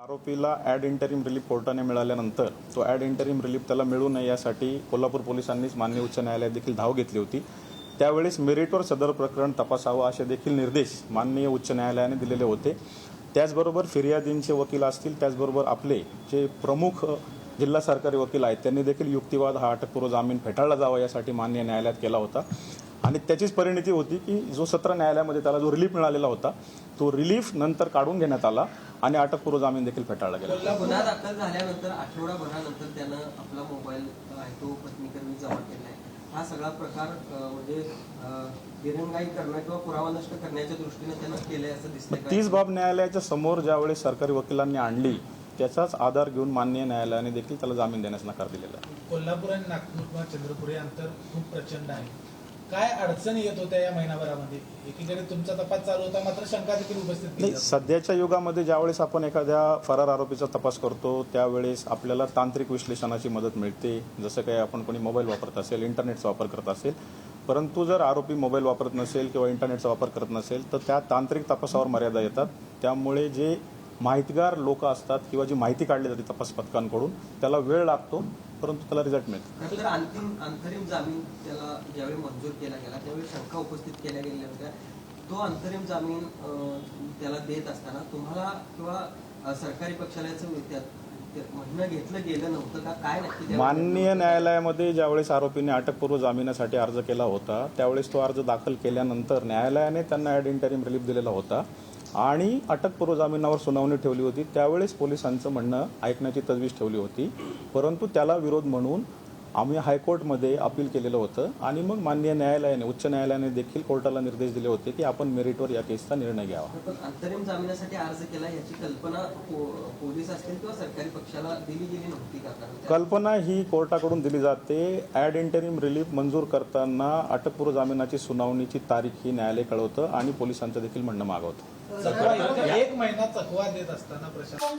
आरोपीला add interim relief कोर्टाने मिळाल्यानंतर तो ॲड इंटरिम रिलीफ त्याला मिळू नये यासाठी कोल्हापूर पोलिसांनीच माननीय उच्च न्यायालयात देखील धाव घेतली होती। त्यावेळेस मेरिटवर सदर प्रकरण तपासावं असे देखील निर्देश माननीय उच्च न्यायालयाने दिलेले होते। त्याचबरोबर फिर्यादींचे वकील असतील, त्याचबरोबर आपले जे प्रमुख जिल्हा सरकारी वकील आहेत त्यांनी देखील युक्तिवाद हा अटकपूर्व जामीन फेटाळला जावा यासाठी माननीय न्यायालयात केला होता आणि त्याचीच परिणती होती की जो सत्र न्यायालयामध्ये त्याला जो रिलीफ मिळालेला होता तो रिलीफ नंतर काढून घेण्यात आला आणि अटकपूर्व जामीन देखील फेटाळला गेला। गुन्हा दाखल झाल्यानंतर आठवडाभरानंतर त्यानं आपला मोबाईल आहे तो पत्नीकडे जमा केला आहे। हा सगळा प्रकार म्हणजे दिरंगाई करणं किंवा पुरावा नष्ट करण्याच्या दृष्टीने त्यानं केलंय असं दिसतंय। तीच बाब न्यायालयाच्या समोर ज्यावेळेस सरकारी वकिलांनी आणली त्याचाच आधार घेऊन माननीय न्यायालयाने देखील त्याला जामीन देण्यास नकार दिलेला आहे। कोल्हापूर आणि नागपूर किंवा चंद्रपूर हे अंतर खूप प्रचंड आहे। काय अडचणी येत होत्या या महिनाभरामध्ये? एकीकडे तुमचा तपास चालू होता, मात्र शंका देखील उपस्थित केली जाते। सध्याच्या युगामध्ये ज्यावेळेस आपण एखाद्या फरार आरोपीचा तपास करतो त्यावेळेस आपल्याला तांत्रिक विश्लेषणाची मदत मिळते, जसं काही आपण कोणी मोबाईल वापरत असेल, इंटरनेटचा वापर करत असेल। परंतु जर आरोपी मोबाईल वापरत नसेल किंवा इंटरनेटचा वापर करत नसेल तर त्या तांत्रिक तपासावर मर्यादा येतात। त्यामुळे जे माहितगार लोक असतात किंवा जी माहिती काढली जाते तपास पथकांकडून त्याला वेळ लागतो, परंतु त्याला रिझल्ट मिळतो। तर अंतरिम जामीन त्याला ज्यावेळी मंजूर केला गेला त्यावेळी शंका उपस्थित केल्या गेल्या होत्या। तो अंतरिम जामीन त्याला देत असताना तुम्हाला किंवा सरकारी पक्षाला म्हणणं घेतलं गेलं नव्हतं का? काय नक्की माननीय न्यायालयामध्ये ज्यावेळेस आरोपीने अटकपूर्व जामिनासाठी अर्ज केला होता त्यावेळेस तो अर्ज दाखल केल्यानंतर न्यायालयाने त्यांना ॲड इंटरिम रिलीफ दिलेला होता आणि अटकपूर्व जामिनावर सुनावणी ठेवली होती। त्यावेळेस पोलिसांचं म्हणणं ऐकण्याची तजवीज ठेवली होती, परंतु त्याला विरोध म्हणून आम्ही हायकोर्टमध्ये अपील केलेलं होतं आणि मग माननीय न्यायालयाने उच्च न्यायालयाने देखील कोर्टाला निर्देश दिले होते की आपण मेरिटवर या केसचा निर्णय घ्यावा। पण अंतरिम जामिनासाठी अर्ज केला याची कल्पना पोलीस असतील किंवा सरकारी पक्षाला दिली गेली नव्हती का? कल्पना ही कोर्टाकडून दिली जाते। ॲड इंटरिम रिलीफ मंजूर करताना अटकपूर्व जामिनाची सुनावणीची तारीख ही न्यायालय कळवतं आणि पोलिसांचं देखील म्हणणं मागवतं। एक महिना चकवा देत असताना प्रशासन